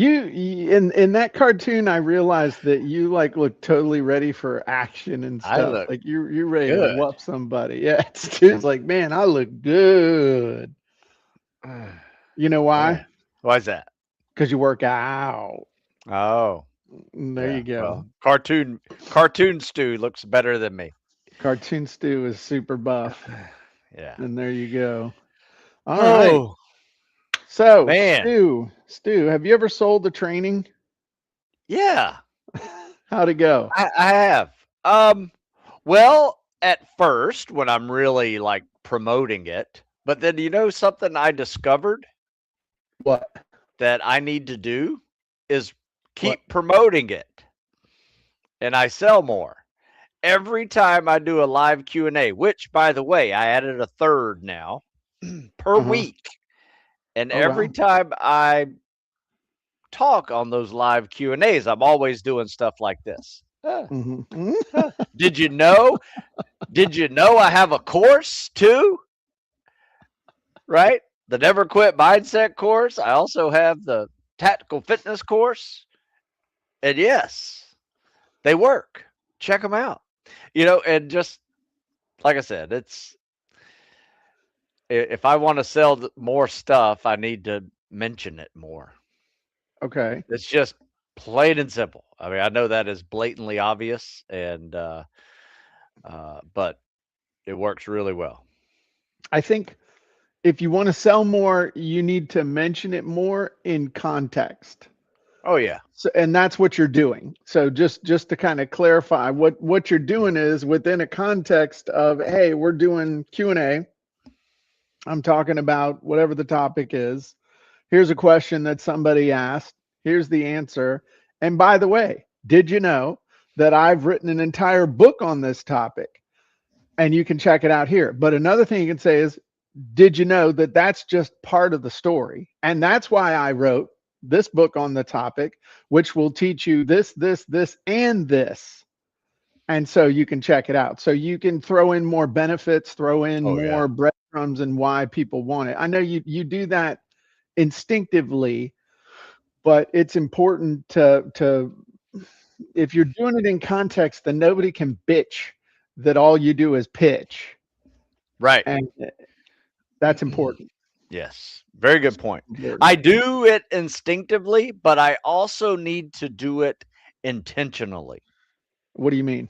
In that cartoon, I realized that you like look totally ready for action and I stuff. look Like you're ready to good. whoop somebody. Yeah, it's like, man, I look good. You know Yeah. why? Why's that? Because you work out. Oh, There yeah. you go. Well, cartoon stew looks better than me. Cartoon Stew is super buff. Yeah. And there you go. All right. Oh, So, man. Stu, have you ever sold a training? Yeah, How'd it go? I have. Um, well, at first when I'm really like promoting it, but then something I discovered What? that I need to do is What? keep promoting it and I sell more. Every time I do a live Q&A, which by the way, I added a third now per Uh-huh. week. And Oh every wow. time I talk on those live Q&As, I'm always doing stuff like this. Hmm. Did you know? Did you know I have a course too? Right? The Never Quit Mindset course. I also have the Tactical Fitness course. And yes, they work. Check them out. And just like I said, if I want to sell more stuff, I need to mention it more. Okay. It's just plain and simple. I mean, I know that is blatantly obvious, but it works really well. I think if you want to sell more, you need to mention it more in context. Oh yeah. So, and that's what you're doing. So just to kind of clarify, what you're doing is within a context of, hey, we're doing Q&A. I'm talking about whatever the topic is. Here's a question that somebody asked. Here's the answer. And by the way, did you know that I've written an entire book on this topic? And you can check it out here. But another thing you can say is, did you know that that's just part of the story? And that's why I wrote this book on the topic, which will teach you this, this, this, and this. And so you can check it out. So you can throw in more benefits, throw in Oh yeah. more breadcrumbs and why people want it. I know you do that instinctively, but it's important to if you're doing it in context, then nobody can bitch that all you do is pitch. Right. And that's important. Yes. Very good point. Important. I do it instinctively, but I also need to do it intentionally. What do you mean?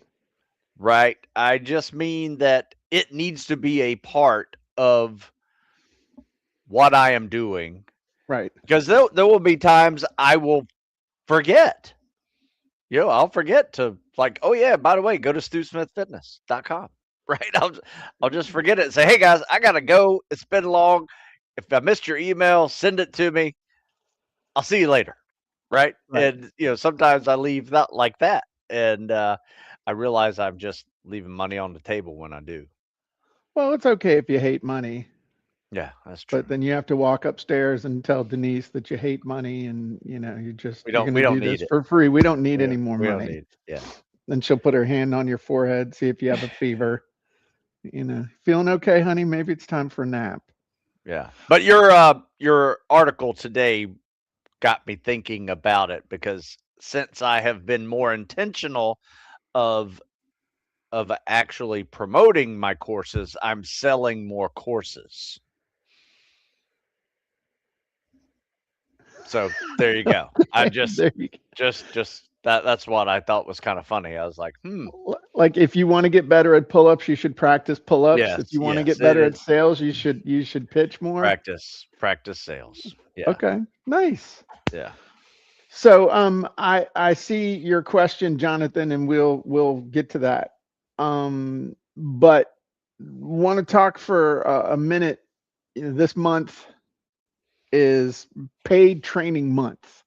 Right? I just mean that it needs to be a part of what I am doing Right. because there will be times I will forget. I'll forget to like, oh yeah, by the way, go to stewsmithfitness.com. Right? I'll just forget it and say, hey guys, I gotta go. It's been long. If I missed your email, send it to me. I'll see you later. Right? Right. And sometimes I leave that like that. And I realize I'm just leaving money on the table when I do. Well, it's okay if you hate money, Yeah, that's true. but then you have to walk upstairs and tell Denise that you hate money and you're going We to don't do need this it. for free. We don't need any more We don't money. need yeah. Then she'll put her hand on your forehead, see if you have a fever. Feeling okay, honey? Maybe it's time for a nap. Yeah. But your article today got me thinking about it because since I have been more intentional of actually promoting my courses, I'm selling more courses. So there you go. I There you just that's what I thought was kind of funny. I was like, Like if you want to get better at pull-ups, you should practice pull-ups. yes, If you want to yes, get it better at is sales, you should pitch more. practice sales. Yeah, Okay, nice. yeah. So I see your question, Jonathan, and we'll get to that. But want to talk for a minute. This month is paid training month,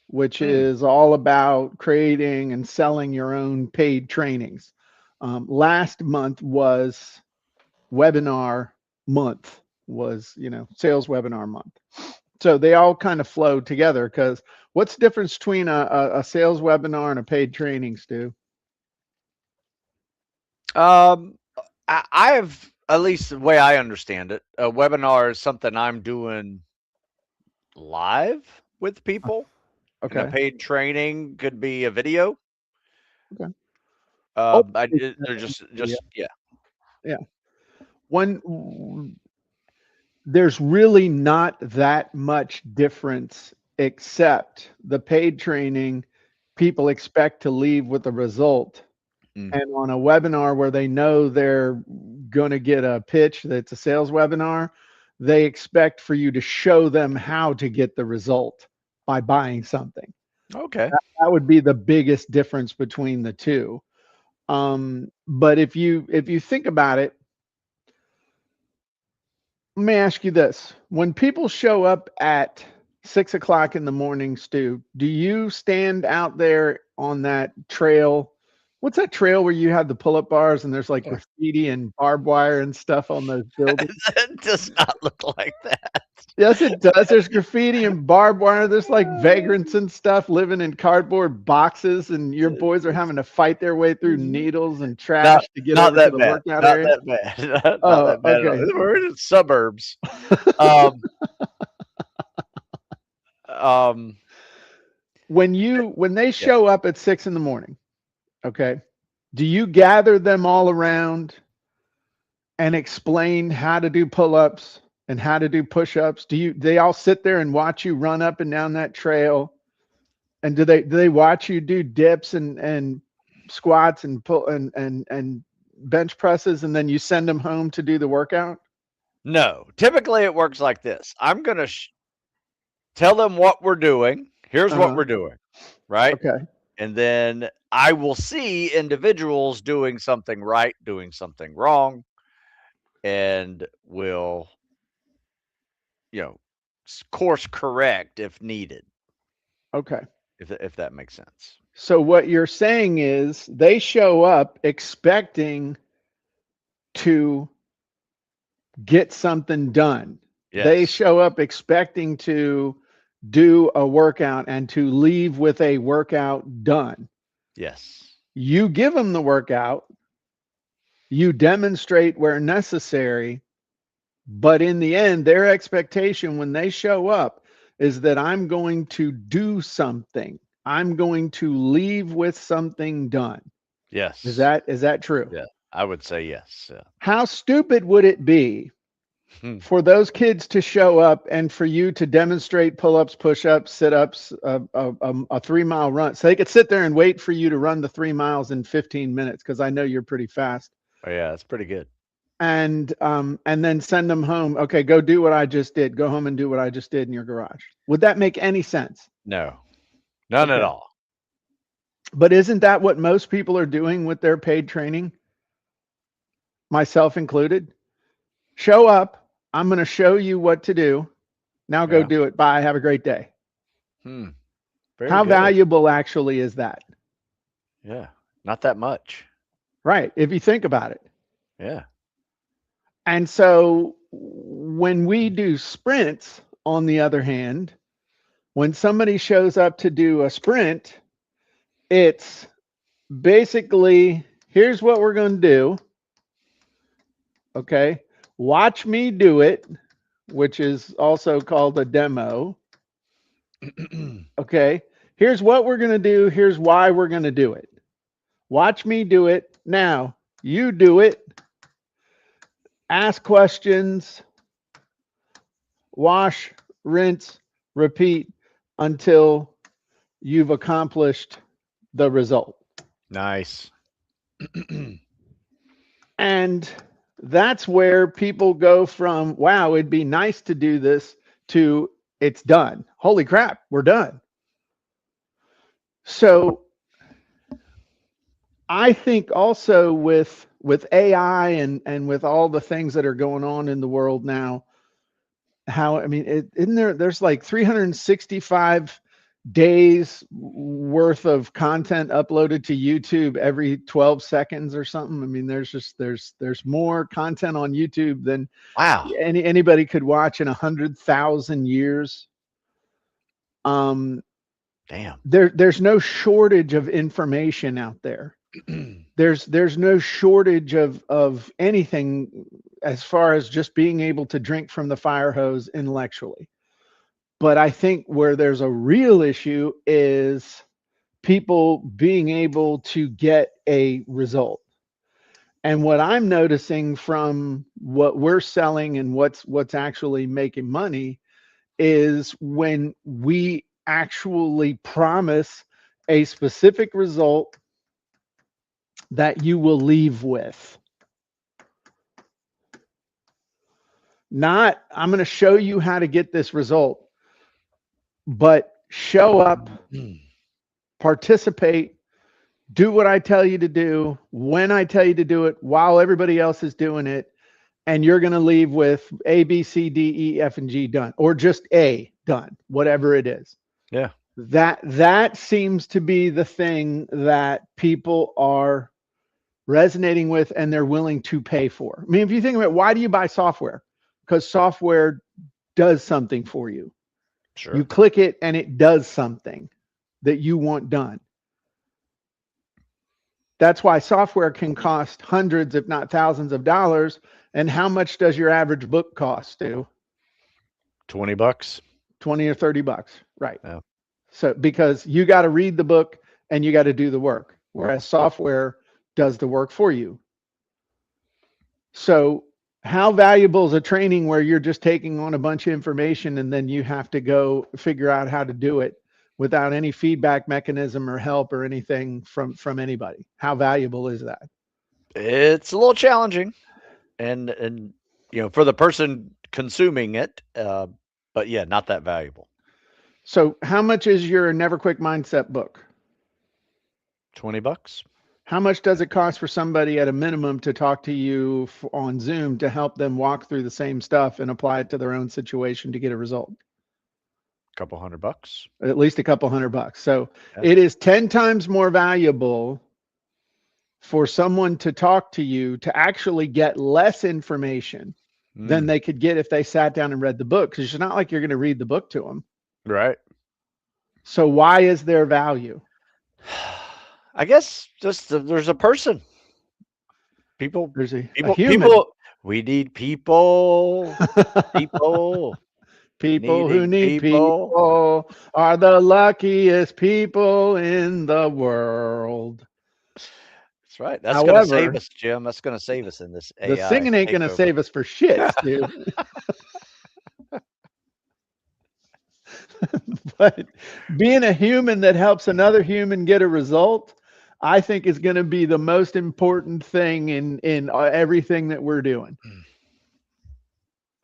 which Hmm. is all about creating and selling your own paid trainings. Last month was webinar month, was sales webinar month. So they all kind of flow together because what's the difference between a sales webinar and a paid training, Stu? Um, I've at least the way I understand it, a webinar is something I'm doing live with people. And a Okay. paid training could be a video. Okay. Oh, They're yeah. yeah. Yeah. One, there's really not that much difference, except the paid training, people expect to leave with a result. Mm. And on a webinar where they know they're going to get a pitch that's a sales webinar, they expect for you to show them how to get the result by buying something. Okay. That would be the biggest difference between the two. But if you think about it, let me ask you this. When people show up at 6 o'clock in the morning, Stu, do you stand out there on that trail? What's that trail where you have the pull-up bars and there's like Yeah. graffiti and barbed wire and stuff on those buildings? It does not look like that. Yes, it does. There's graffiti and barbed wire. There's like vagrants and stuff living in cardboard boxes, and your boys are having to fight their way through needles and Not trash to get not over to that the bad. workout Not area. that bad. Not Oh, that bad at all. okay. We're in the suburbs. Um, um, When they yeah. show up at 6 in the morning, okay, do you gather them all around and explain how to do pull-ups and how to do push-ups? They all sit there and watch you run up and down that trail? And do they watch you do dips and squats and pull and bench presses, and then you send them home to do the workout? No, typically it works like this. I'm gonna tell them what we're doing. Here's what Uh-huh. we're doing, right? Okay. And then I will see individuals doing something right, doing something wrong, and will, you know, course correct if needed, Okay. if that makes sense. So what you're saying is they show up expecting to get something done. They Yes. show up expecting to do a workout and to leave with a workout done. Yes. You give them the workout, you demonstrate where necessary, but in the end, their expectation when they show up is that I'm going to do something. I'm going to leave with something done. Yes. Is that true? Yeah. I would say yes. Yeah. How stupid would it be Hmm. for those kids to show up and for you to demonstrate pull-ups, push-ups, sit-ups, a 3 mile run, so they could sit there and wait for you to run the 3 miles in 15 minutes, because I know you're pretty fast, Oh, yeah, that's pretty good. and then send them home? Okay, go do what I just did. Go home and do what I just did in your garage. Would that make any sense? No, none at Okay, all. but isn't that what most people are doing with their paid training, myself included? Show up. I'm going to show you what to do. Now go Yeah. do it. Bye. Have a great day. Hmm. Very How good. valuable actually is that? Yeah. Not that much. Right. If you think about it. Yeah. And so when we do sprints, on the other hand, when somebody shows up to do a sprint, it's basically, here's what we're going to do. Okay. Watch me do it, which is also called a demo. Okay. Here's what we're going to do. Here's why we're going to do it. Watch me do it. Now you do it. Ask questions, wash, rinse, repeat until you've accomplished the result. Nice. And that's where people go from, wow, it'd be nice to do this, to it's done. Holy crap, we're done. So I think also with AI and with all the things that are going on in the world now, how, I mean, isn't there's like 365 days worth of content uploaded to YouTube every 12 seconds or something. I mean, there's more content on YouTube than Wow. anybody could watch in 100,000 years. Damn. There's no shortage of information out there. There's no shortage of anything as far as just being able to drink from the fire hose intellectually. But I think where there's a real issue is people being able to get a result. And what I'm noticing from what we're selling and what's actually making money is when we actually promise a specific result that you will leave with. Not, I'm going to show you how to get this result, but show up, participate, do what I tell you to do, when I tell you to do it, while everybody else is doing it. And you're going to leave with A, B, C, D, E, F, and G done, or just A done, whatever it is. Yeah. That seems to be the thing that people are resonating with and they're willing to pay for. I mean, if you think about it, why do you buy software? Because software does something for you. Sure. You click it and it does something that you want done. That's why software can cost hundreds, if not thousands of dollars. And how much does your average book cost, Stu? $20. 20 or 30 bucks. Right. Yeah. So because you got to read the book and you got to do the work, whereas software does the work for you. So how valuable is a training where you're just taking on a bunch of information and then you have to go figure out how to do it without any feedback mechanism or help or anything from anybody? How valuable is that? It's a little challenging, and for the person consuming it, but yeah, not that valuable. So how much is your Never Quick Mindset book? $20. How much does it cost for somebody at a minimum to talk to you on Zoom to help them walk through the same stuff and apply it to their own situation to get a result? A couple $100. At least a couple $100. So Yeah. it is 10 times more valuable for someone to talk to you to actually get less information than they could get if they sat down and read the book, because it's not like you're going to read the book to them. Right. So why is there value? I guess just there's a person. People, There's a people, human. people. We need people. People. People who Needing need people. people are the luckiest people in the world. That's right. That's going to save However, us, Jim. That's going to save us in this the AI singing ain't going to takeover. save us for shit, Stu. But being a human that helps another human get a result, I think is going to be the most important thing in everything that we're doing.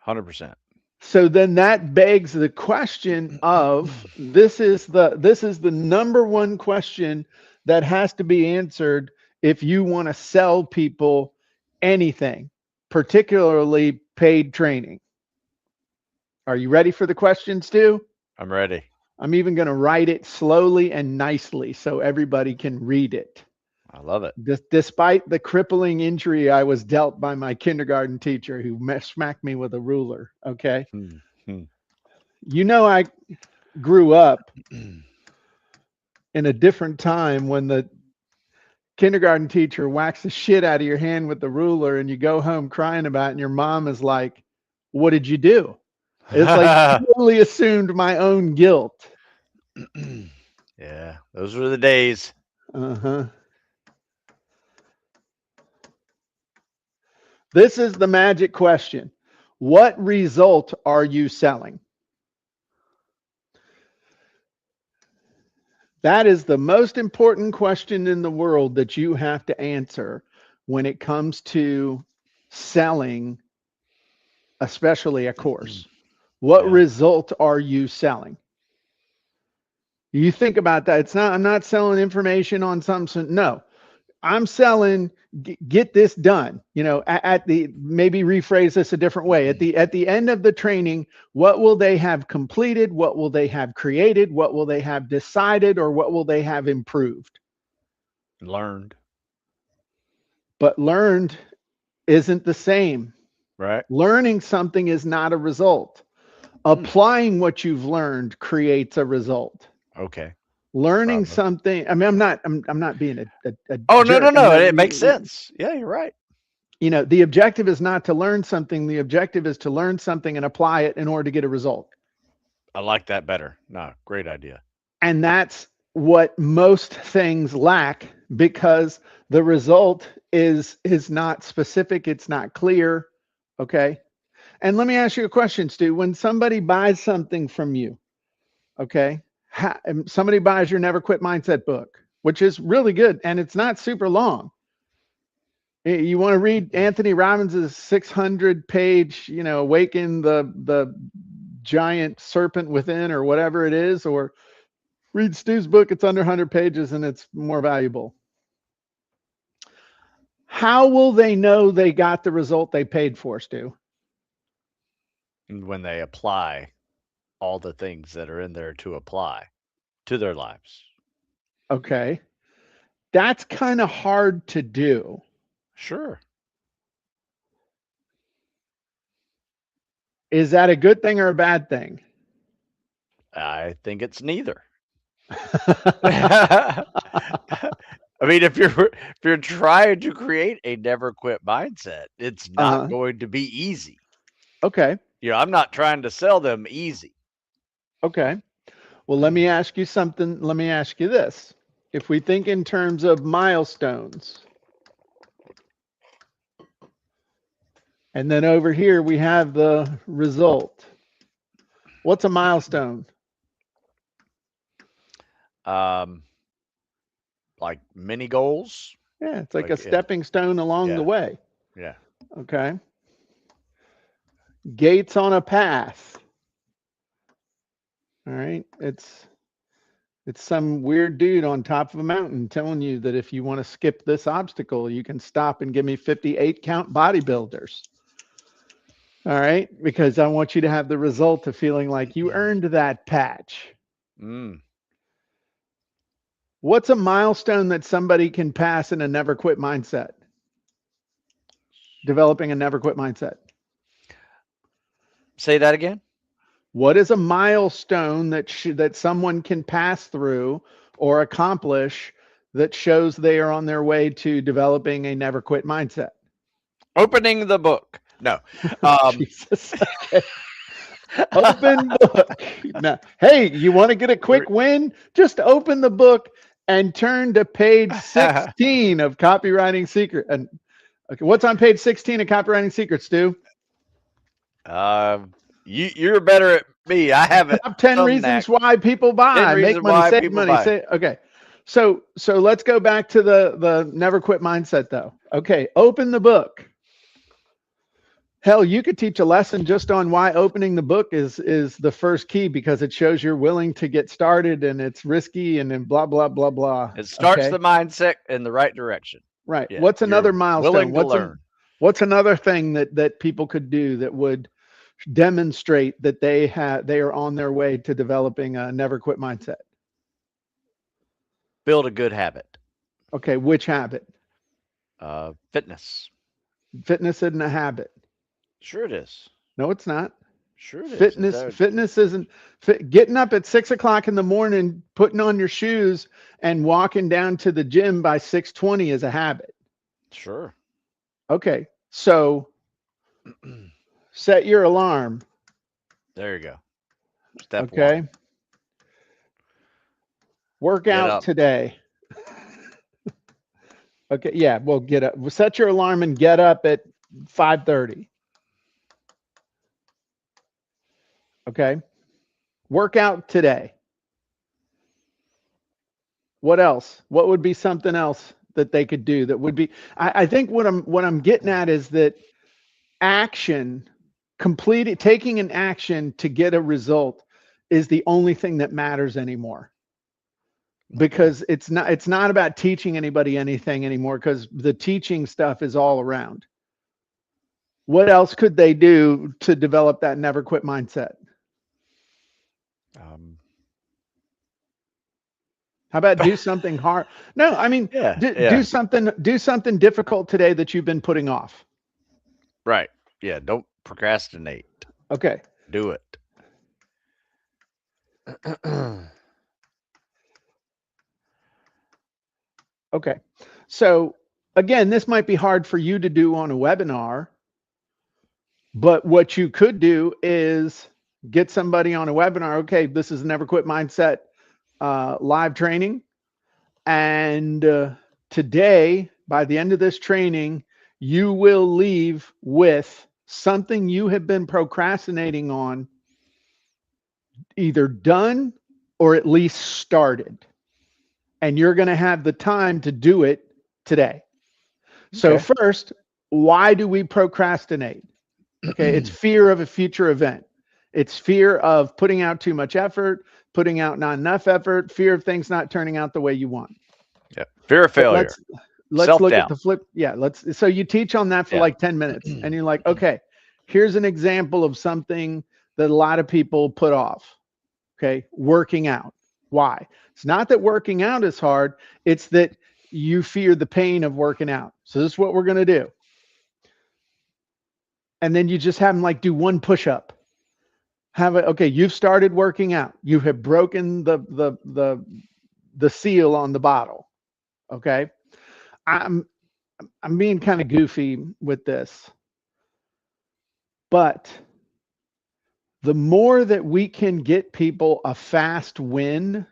100%. So then that begs the question of this is the number one question that has to be answered if you want to sell people anything, particularly paid training. Are you ready for the question, Stu? I'm ready. I'm even going to write it slowly and nicely so everybody can read it. I love it. Despite the crippling injury I was dealt by my kindergarten teacher who smacked me with a ruler. Okay. You know, I grew up in a different time when the kindergarten teacher whacks the shit out of your hand with the ruler and you go home crying about it and your mom is like, what did you do? It's like I totally assumed my own guilt. Yeah, those were the days. Uh-huh. This is the magic question. What result are you selling? That is the most important question in the world that you have to answer when it comes to selling, especially a course. What result are you selling? You think about that. I'm not selling information on something. No, I'm selling, get this done. Maybe rephrase this a different way. At the end of the training, what will they have completed? What will they have created? What will they have decided? Or what will they have improved? Learned. But learned isn't the same. Right. Learning something is not a result. Applying what you've learned creates a result. Okay. Learning something. I mean, I'm not being a oh, jerk. no. It makes sense. Yeah, you're right. The objective is not to learn something. The objective is to learn something and apply it in order to get a result. I like that better. No, great idea. And that's what most things lack, because the result is not specific, it's not clear. Okay. And let me ask you a question, Stu. When somebody buys something from you, okay, somebody buys your Never Quit Mindset book, which is really good and it's not super long. You want to read Anthony Robbins' 600-page, awaken the giant serpent within, or whatever it is, or read Stu's book. It's under 100 pages and it's more valuable. How will they know they got the result they paid for, Stu? And when they apply all the things that are in there to apply to their lives. Okay. That's kind of hard to do. Sure. Is that a good thing or a bad thing? I think it's neither. I mean, if you're trying to create a never quit mindset, it's not going to be easy. Okay. I'm not trying to sell them easy. Okay. Well, let me ask you something. Let me ask you this. If we think in terms of milestones, and then over here we have the result. What's a milestone? Like mini goals. Yeah, it's like a stepping stone along the way. Yeah. Okay. Gates on a path. All right. It's some weird dude on top of a mountain telling you that if you want to skip this obstacle, you can stop and give me 58 count bodybuilders. All right. Because I want you to have the result of feeling like you earned that patch. What's a milestone that somebody can pass in a never quit mindset? Developing a never quit mindset. Say that again. What is a milestone that someone can pass through or accomplish that shows they are on their way to developing a never quit mindset? Opening the book. No. Jesus. Okay. Open book. Now, hey, you want to get a quick win? Just open the book and turn to page 16 of Copywriting Secret. And okay, what's on page 16 of Copywriting Secrets, Stu? You're better at me. I have it. Top 10 reasons why people buy. Make money, save money. Okay. So let's go back to the never quit mindset though. Okay, open the book. Hell, you could teach a lesson just on why opening the book is the first key, because it shows you're willing to get started and it's risky and then blah, blah, blah, blah. It starts the mindset in the right direction. Right. Yeah, what's another milestone? Willing to learn. What's another thing that people could do that would demonstrate that they are on their way to developing a never quit mindset? Build a good habit. Okay. Which habit? Fitness. Fitness isn't a habit. Sure it is. No, it's not. Sure it is. Fitness isn't getting up at 6 o'clock in the morning, putting on your shoes and walking down to the gym by 6:20 is a habit. Sure. Okay. So set your alarm. There you go. Step one. Okay. Work out today. Okay. Yeah. Well, get up. Set your alarm and get up at 5:30. Okay. Work out today. What else? What would be something else that they could do that would be, I think what I'm getting at is that action, taking an action to get a result is the only thing that matters anymore. Because it's not about teaching anybody anything anymore, because the teaching stuff is all around. What else could they do to develop that never quit mindset? How about do something hard? No, I mean, do something difficult today that you've been putting off. Right. Yeah. Don't procrastinate. Okay. Do it. Okay. So again, this might be hard for you to do on a webinar, but what you could do is get somebody on a webinar. Okay, this is Never Quit Mindset live training. And today, by the end of this training, you will leave with something you have been procrastinating on, either done or at least started. And you're going to have the time to do it today. So, Okay. first, why do we procrastinate? Okay, it's fear of a future event. It's fear of putting out too much effort, putting out not enough effort, fear of things not turning out the way you want. Yeah. Fear of But failure, let's self look at doubt. the flip. Yeah, let's so you teach on that for Yeah. like 10 minutes and you're like, okay, here's an example of something that a lot of people put off. Okay, working out. Why? It's not that working out is hard, it's that you fear the pain of working out. So this is what we're going to do. And then you just have them like do one push up. Have it. Okay, you've started working out. You have broken the seal on the bottle. Okay, I'm I'm being kind of goofy with this, but the more that we can get people a fast win,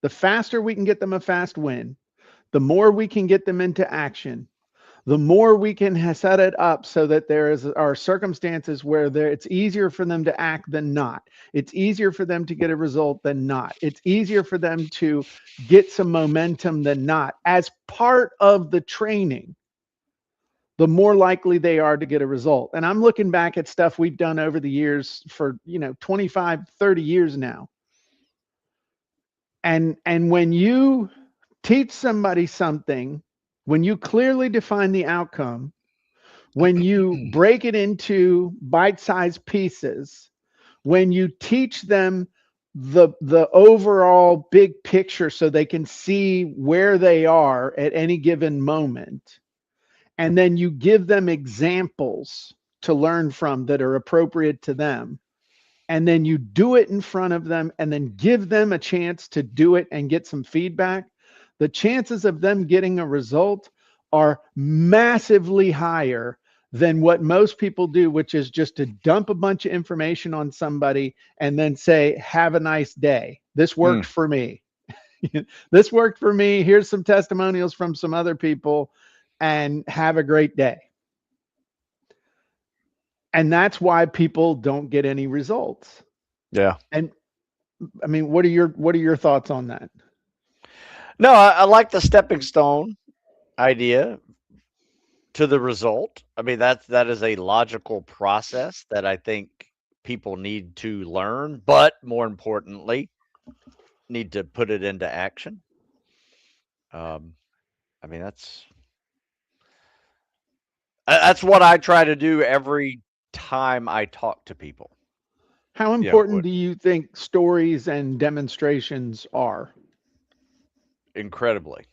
the faster we can get them a fast win, the more we can get them into action, the more we can set it up so that there are circumstances where it's easier for them to act than not. It's easier for them to get a result than not. It's easier for them to get some momentum than not. As part of the training, the more likely they are to get a result. And I'm looking back at stuff we've done over the years for, 25, 30 years now. And when you teach somebody something, when you clearly define the outcome, when you break it into bite-sized pieces, when you teach them the overall big picture so they can see where they are at any given moment, and then you give them examples to learn from that are appropriate to them, and then you do it in front of them and then give them a chance to do it and get some feedback, the chances of them getting a result are massively higher than what most people do, which is just to dump a bunch of information on somebody and then say, have a nice day. This worked Mm, for me. This worked for me. Here's some testimonials from some other people, and have a great day. And that's why people don't get any results. yeah. And I mean, what are your thoughts on that? No, I like the stepping stone idea to the result. I mean, that is a logical process that I think people need to learn, but more importantly, need to put it into action. Um, I mean, that's what I try to do every time I talk to people. How You know, important do you think stories and demonstrations are? incredibly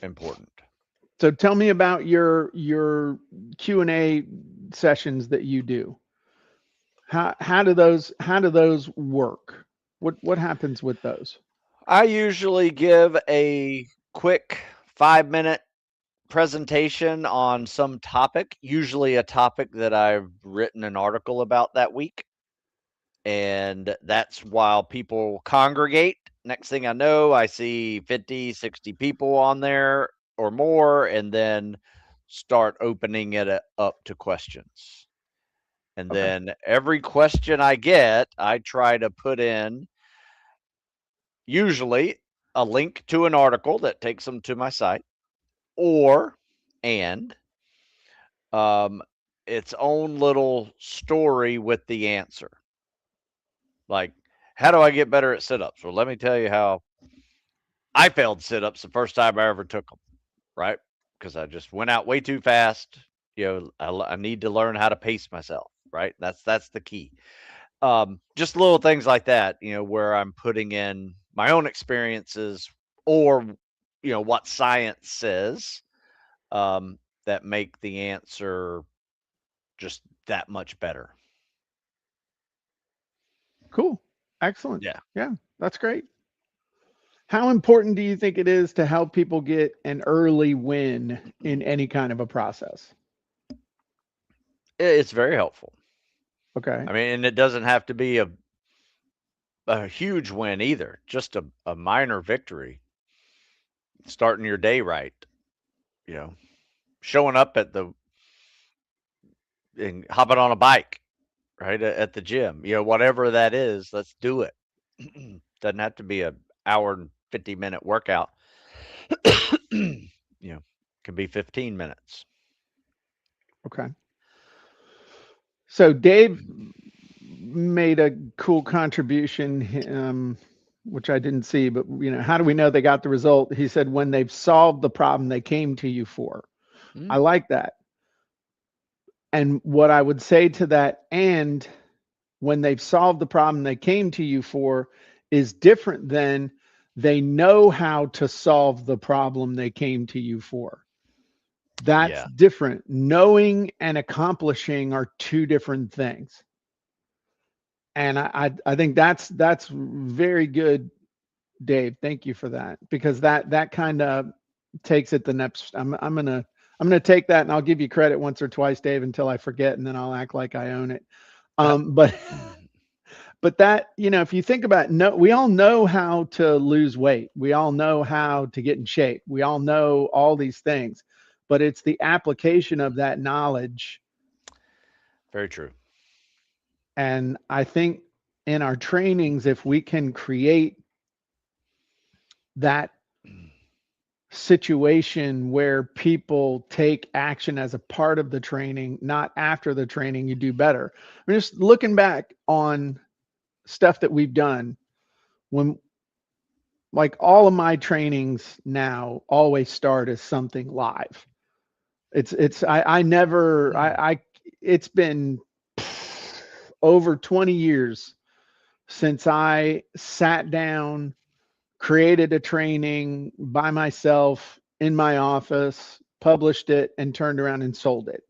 important. So tell me about your Q&A sessions that you do. How do those work? What happens with those? I usually give a quick 5-minute presentation on some topic, usually a topic that I've written an article about that week. And that's while people congregate. Next thing I know, I see 50, 60 people on there or more, and then start opening it up to questions. And Okay. then every question I get, I try to put in usually a link to an article that takes them to my site, or and um, its own little story with the answer. Like, how do I get better at sit-ups? Well, let me tell you how I failed sit-ups the first time I ever took them, right? Because I just went out way too fast. I need to learn how to pace myself, right? That's the key. Just little things like that, where I'm putting in my own experiences, or what science says, um, that make the answer just that much better. Cool. Excellent. Yeah. Yeah, that's great. How important do you think it is to help people get an early win in any kind of a process? It's very helpful. Okay. I mean, and it doesn't have to be a huge win either, just a minor victory, starting your day right, you know, showing up at the and hopping on a bike, right, at the gym, whatever that is, let's do it. Doesn't have to be a hour and 50-minute workout. you can be 15 minutes. Okay. So Dave made a cool contribution, which I didn't see, but how do we know they got the result? He said when they've solved the problem they came to you for. I Mm, like that. And what I would say to that, and when they've solved the problem they came to you for, is different than they know how to solve the problem they came to you for. That's yeah, different. Knowing and accomplishing are two different things. And I think that's very good, Dave. Thank you for that, because that kind of takes it the next. I'm gonna take that, and I'll give you credit once or twice, Dave, until I forget, and then I'll act like I own it. But but that, if you think about it, no, we all know how to lose weight. We all know how to get in shape. We all know all these things, but it's the application of that knowledge. very true. And I think in our trainings, if we can create that situation where people take action as a part of the training, not after the training, you do better. I mean, just looking back on stuff that we've done, when like all of my trainings now always start as something live. I never I it's been over 20 years since I sat down, created a training by myself in my office, published it, and turned around and sold it.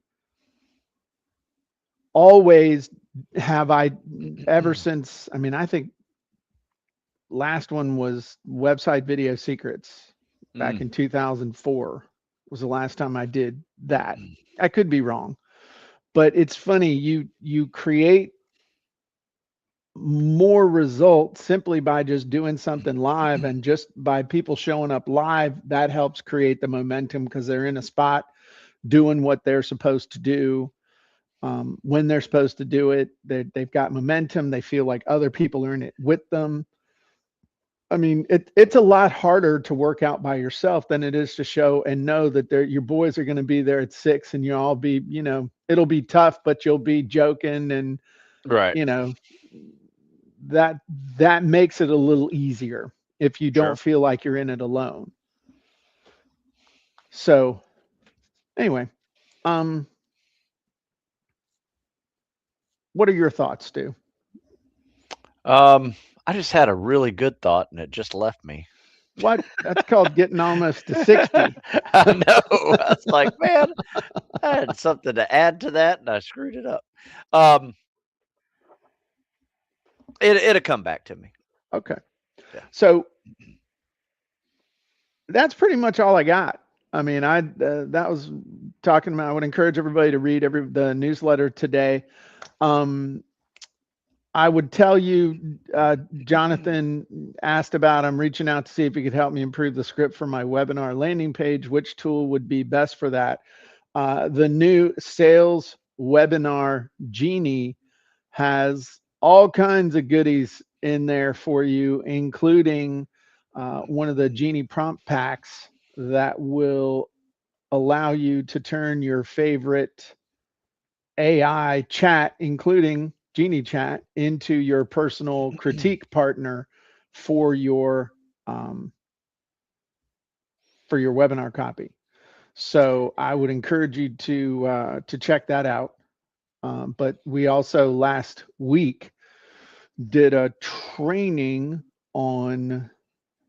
Always have I, ever since, I mean, I think last one was Website Video Secrets back Mm, in 2004 was the last time I did that. I could be wrong, but it's funny, you create more results simply by just doing something live, and just by people showing up live, that helps create the momentum because they're in a spot doing what they're supposed to do, when they're supposed to do it. They've got momentum, they feel like other people are in it with them. I mean, it's a lot harder to work out by yourself than it is to show and know that your boys are going to be there at 6, and you'll all be, it'll be tough, but you'll be joking, and right. you know that that makes it a little easier if you don't Sure. feel like you're in it alone. So anyway, um, what are your thoughts, Stu? Um, I just had a really good thought and it just left me. What? That's called getting almost to 60. I know. I was like, man, I had something to add to that and I screwed it up. Um, it'll come back to me. Okay. Yeah. So that's pretty much all I got. I mean, that was talking about. I would encourage everybody to read the newsletter today. Um, I would tell you, Jonathan asked about. I'm reaching out to see if he could help me improve the script for my webinar landing page. Which tool would be best for that? The new Sales Webinar Genie has all kinds of goodies in there for you, including one of the Genie prompt packs that will allow you to turn your favorite AI chat, including Genie Chat, into your personal critique partner for your um, webinar copy. So I would encourage you to check that out. But we also last week did a training on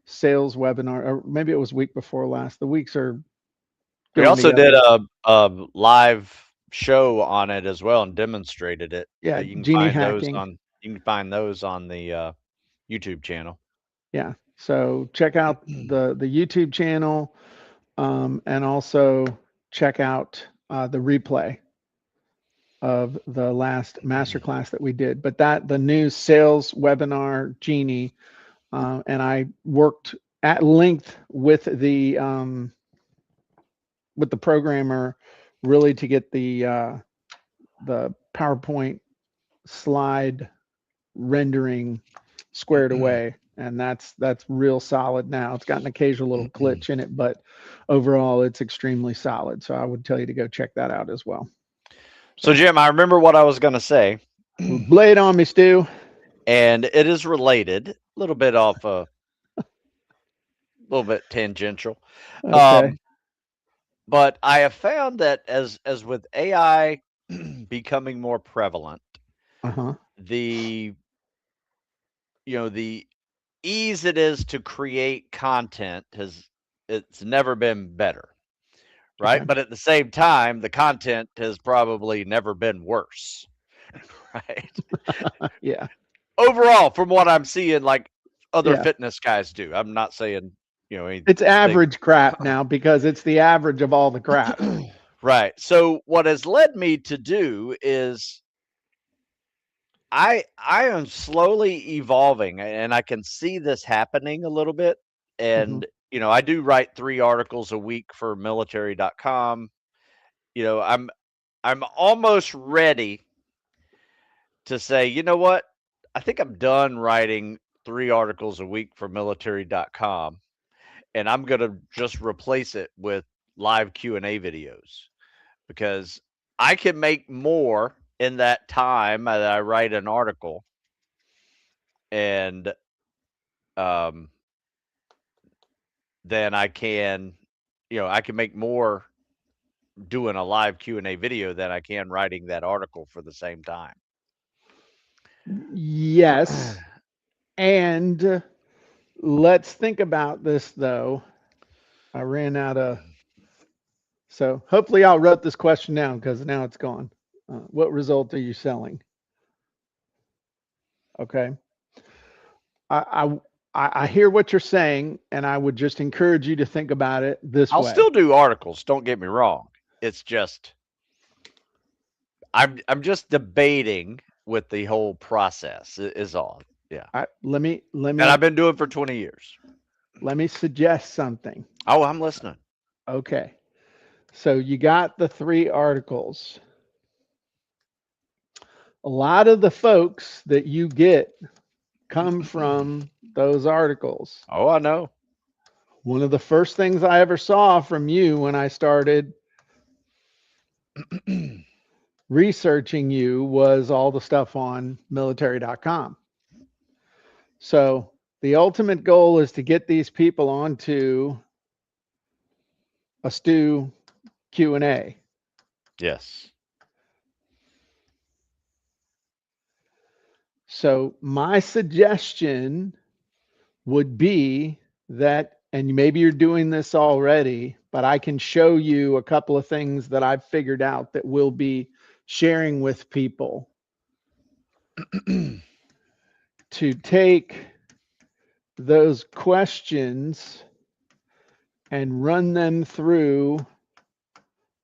sales webinar, or maybe it was week before last. The weeks are We going also did together. a live show on it as well and demonstrated it. Yeah, You can Genie find those hacking. on the YouTube channel. Yeah. So check out the YouTube channel, and also check out the replay. of the last masterclass that we did. But that the new sales webinar genie, and I worked at length with the programmer, really to get the PowerPoint slide rendering squared away, and that's real solid now. It's got an occasional little glitch in it, but overall it's extremely solid. So I would tell you to go check that out as well. So Jim, I remember what I was going to say, Blade on me, Stu. and it is related, a little bit off a little bit tangential. Okay. But I have found that as with AI becoming more prevalent, Uh-huh. the the ease it is to create content it's never been better, right? Okay. But at the same time, the content has probably never been worse, right? Yeah. Overall, from what I'm seeing, like other Yeah. fitness guys do. I'm not saying It's anything. average crap now because it's the average of all the crap. Right. So what has led me to do is I am slowly evolving, and I can see this happening a little bit. Hmm. And I do write 3 articles a week for military.com. I'm almost ready to say, you know what? I think I'm done writing 3 articles a week for military.com, and I'm going to just replace it with live Q&A videos, because I can make more in that time that I write an article, and um, then I can make more doing a live Q&A video than I can writing that article for the same time. Yes. And let's think about this though. I ran out of, so hopefully I'll write this question down because now it's gone. What result are you selling? Okay. I, I hear what you're saying, and I would just encourage you to think about it this I'll way. still do articles, don't get me wrong. It's just I'm just debating with the whole process is all. Yeah. Let me And I've been doing for 20 years. let me suggest something. Oh, I'm listening. Okay. So you got the 3 articles. A lot of the folks that you get come from those articles. Oh, I know. One of the first things I ever saw from you when I started researching you was all the stuff on military.com. So the ultimate goal is to get these people onto a Stu Q&A. Yes. So my suggestion would be that, and maybe you're doing this already, but I can show you a couple of things that I've figured out that we'll be sharing with people to take those questions and run them through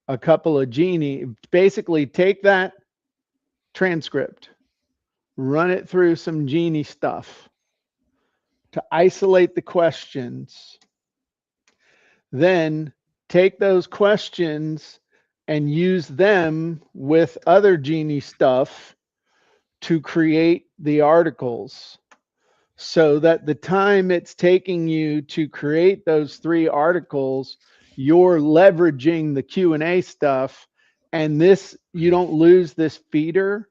a couple of Genie. Basically, take that transcript, run it through some Genie stuff to isolate the questions, then take those questions and use them with other Genie stuff to create the articles, so that the time it's taking you to create those 3 articles, you're leveraging the Q&A stuff, and this, you don't lose this feeder,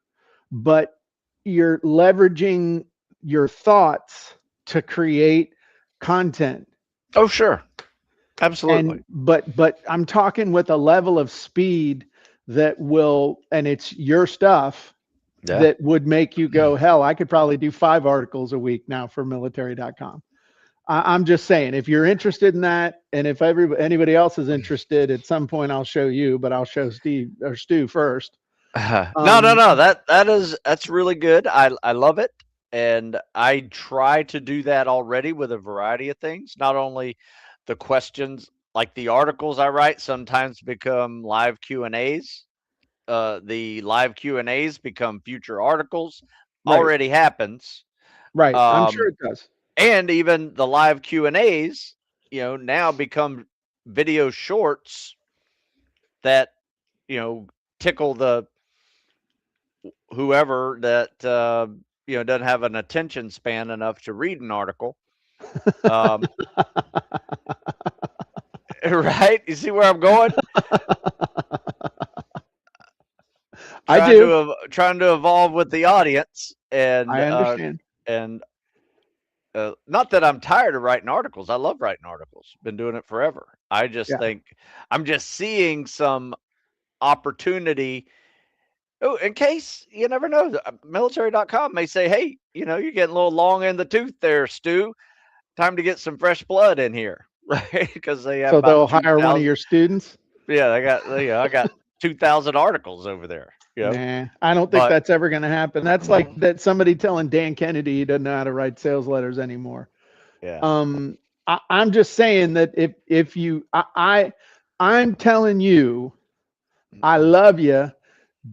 but you're leveraging your thoughts to create content. Oh, sure. Absolutely. And but I'm talking with a level of speed that will, and it's your stuff, Yeah. that would make you go, hell, I could probably do 5 articles a week now for military.com. I'm just saying, if you're interested in that, and if anybody else is interested, at some point I'll show you, but I'll show Steve or Stu first. No. That's really good. I love it, and I try to do that already with a variety of things. Not only the questions, like the articles I write sometimes become live Q&As the live Q&As become future articles. Right. Already happens. Right. I'm sure Um, it does. and even the live Q&As, now become video shorts that, tickle the whoever that doesn't have an attention span enough to read an article. Um, right? You see where I'm going? I Trying do. to trying to evolve with the audience, and I understand. and not that I'm tired of writing articles. I love writing articles. Been doing it forever. I just Yeah. think I'm just seeing some opportunity. Oh, in case you never know, military.com may say, "Hey, you're getting a little long in the tooth there, Stu. Time to get some fresh blood in here," right? Because they have So about they'll hire one of 2,000. your students? Yeah, I got 2,000 articles over there. Nah, I don't think But that's ever going to happen. That's like that somebody telling Dan Kennedy he doesn't know how to write sales letters anymore. yeah, I'm just saying that if you I'm telling you, I love you.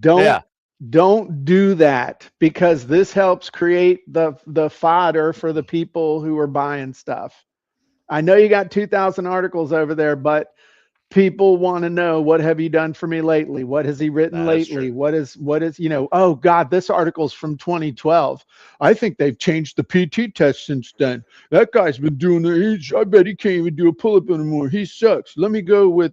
Don't yeah, don't do that, because this helps create the fodder for the people who are buying stuff. I know you got 2,000 articles over there, but people want to know, what have you done for me lately? What has he written that is true. lately? What is oh God, this article's from 2012. I think they've changed the PT test since then. That guy's been doing it. I bet he can't even do a pull-up anymore. He sucks. Let me go with,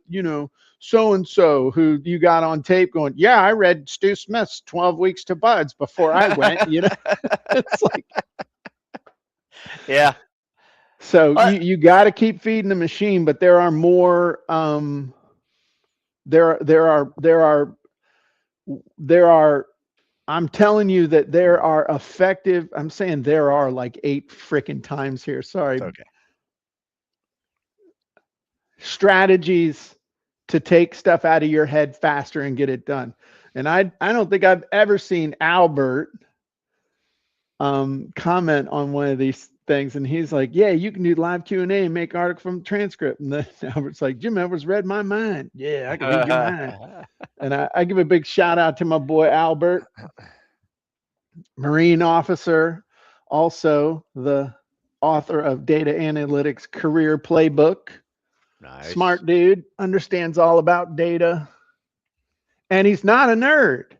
so and so who you got on tape going, yeah, I read Stu Smith's 12 Weeks to Buds before I went. It's like, Yeah. so Uh, you got to keep feeding the machine, but there are more there are I'm telling you that there are effective, I'm saying there are like 8 freaking times here, sorry, it's okay. strategies to take stuff out of your head faster and get it done. And I don't think I've ever seen Albert comment on one of these things, and he's like, yeah, you can do live Q&A and make article from transcript. And then Albert's like, Jim Edwards read my mind. Yeah, I can read your mind. And I give a big shout out to my boy Albert, Marine officer, also the author of Data Analytics Career Playbook. Nice. Smart dude, understands all about data, and he's not a nerd.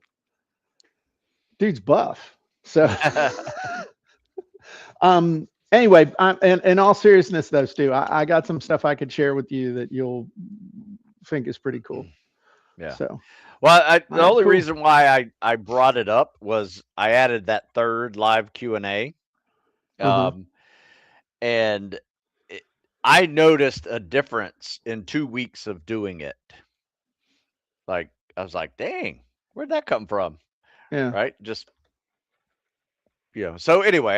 Dude's buff. So, anyway, in all seriousness, though, Stu, I got some stuff I could share with you that you'll think is pretty cool. Yeah. So, Well, all the right, only cool. reason why I brought it up was I added that third live Q&A. Uh huh. Um, and it, I noticed a difference in 2 weeks of doing it. Like, I was like, dang, where'd that come from? Yeah. Right? Just, so anyway,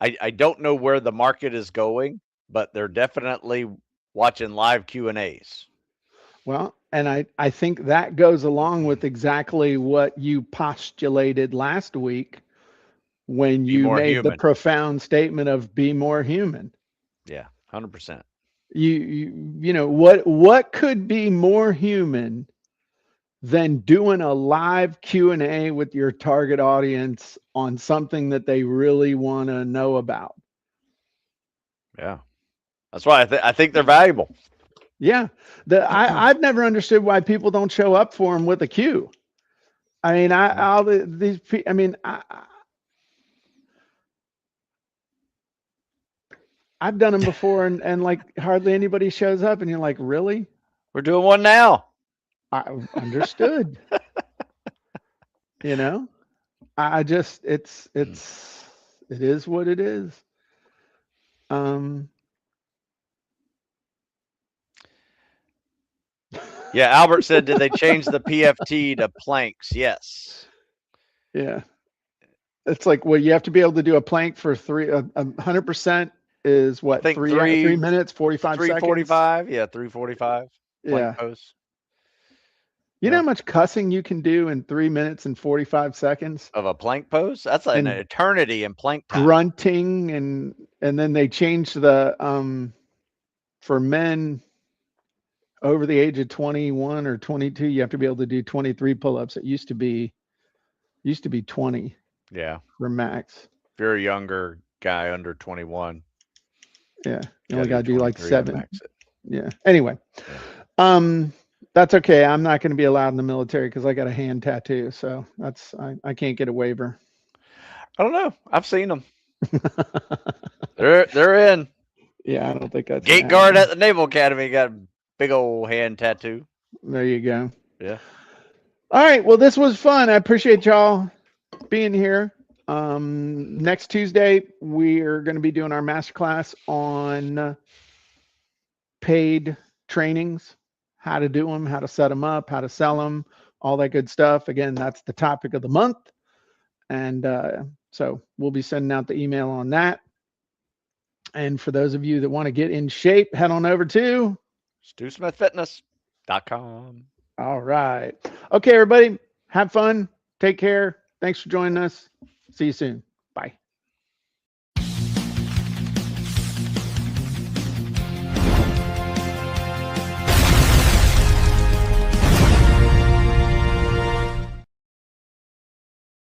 I don't know where the market is going, but they're definitely watching live Q&As. Well, and I think that goes along with exactly what you postulated last week when Be you more made the human. profound statement of be more human. Yeah, 100%. What could be more human than doing a live Q&A with your target audience on something that they really want to know about? Yeah. That's why I think they're valuable. Yeah. I've never understood why people don't show up for them with a Q. I mean, I've done them before, and like hardly anybody shows up, and you're like, really? We're doing one now. I understood. You know, I just it is what it is. Um, Yeah, Albert said, did they change the PFT to planks? Yes. yeah, it's like, well, you have to be able to do a plank for 100% is I what, think 3 minutes 45 seconds. 345. Yeah, 345 plank Yeah, pose. you know Yeah. how much cussing you can do in 3 minutes and 45 seconds, Of a plank pose? That's an and eternity in plank time. grunting, and then they changed the for men. over the age of 21 or 22, you have to be able to do 23 pull-ups. It used to be 20 Yeah. for max. If you're a younger guy under 21, Yeah, you gotta only got do to do like 23 to 7. max it. Yeah. Anyway, Yeah. that's okay. I'm not going to be allowed in the military because I got a hand tattoo, so that's I can't get a waiver. I don't know. I've seen them. They're in. Yeah, I don't think that's gonna Gate guard happen. at the Naval Academy got a big old hand tattoo. There you go. Yeah. All right. Well, this was fun. I appreciate y'all being here. Next Tuesday, we are going to be doing our masterclass on paid trainings, how to do them, how to set them up, how to sell them, all that good stuff. Again, that's the topic of the month. And so we'll be sending out the email on that. And for those of you that want to get in shape, head on over to StuSmithFitness.com. All right. Okay, everybody, have fun. Take care. Thanks for joining us. See you soon. Bye.